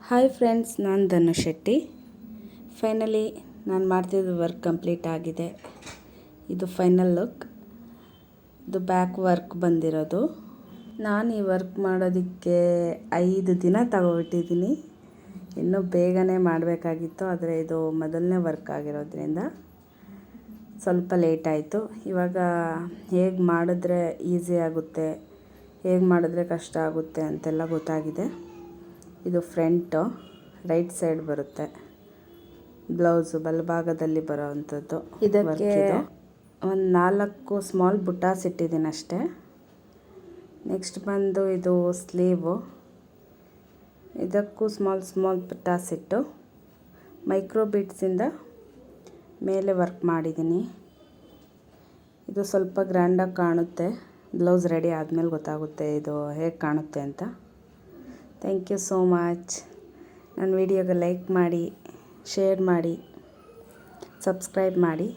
Hi friends, ನಾನು ಧನು Shetty. Finally ನಾನು ಮಾಡ್ತಿದ್ದ ವರ್ಕ್ ಕಂಪ್ಲೀಟ್ ಆಗಿದೆ. ಇದು ಫೈನಲ್ ಲುಕ್. ಇದು ಬ್ಯಾಕ್ ವರ್ಕ್ ಬಂದಿರೋದು. ನಾನು ಈ ವರ್ಕ್ ಮಾಡೋದಕ್ಕೆ 5 ದಿನ ತಗೊಬಿಟ್ಟಿದ್ದೀನಿ. ಇನ್ನೂ ಬೇಗನೆ ಮಾಡಬೇಕಾಗಿತ್ತು, ಆದರೆ ಇದು ಮೊದಲನೇ ವರ್ಕ್ ಆಗಿರೋದ್ರಿಂದ ಸ್ವಲ್ಪ ಲೇಟ್ ಆಯಿತು. ಇವಾಗ ಹೇಗೆ ಮಾಡಿದ್ರೆ ಈಸಿ ಆಗುತ್ತೆ, ಹೇಗೆ ಮಾಡಿದ್ರೆ ಕಷ್ಟ ಆಗುತ್ತೆ ಅಂತೆಲ್ಲ ಗೊತ್ತಾಗಿದೆ. ಇದು ಫ್ರಂಟು, ರೈಟ್ ಸೈಡ್ ಬರುತ್ತೆ. ಬ್ಲೌಸು ಬಲಭಾಗದಲ್ಲಿ ಬರೋ ಅಂಥದ್ದು. ಇದಕ್ಕೆ ಒಂದು 4 ಸ್ಮಾಲ್ ಬುಟ್ಟಾಸ್ ಇಟ್ಟಿದ್ದೀನಿ ಅಷ್ಟೇ. ನೆಕ್ಸ್ಟ್ ಬಂದು ಇದು ಸ್ಲೀವು. ಇದಕ್ಕೂ ಸ್ಮಾಲ್ ಬುಟ್ಟಾಸ್ ಇಟ್ಟು ಮೈಕ್ರೋ ಬೀಡ್ಸಿಂದ ಮೇಲೆ ವರ್ಕ್ ಮಾಡಿದ್ದೀನಿ. ಇದು ಸ್ವಲ್ಪ ಗ್ರ್ಯಾಂಡಾಗಿ ಕಾಣುತ್ತೆ. ಬ್ಲೌಸ್ ರೆಡಿ ಆದಮೇಲೆ ಗೊತ್ತಾಗುತ್ತೆ ಇದು ಹೇಗೆ ಕಾಣುತ್ತೆ ಅಂತ. Thank you so much. ನನ್ನ ವಿಡಿಯೋಗೆ ಲೈಕ್ ಮಾಡಿ, ಶೇರ್ ಮಾಡಿ, ಸಬ್ಸ್ಕ್ರೈಬ್ ಮಾಡಿ.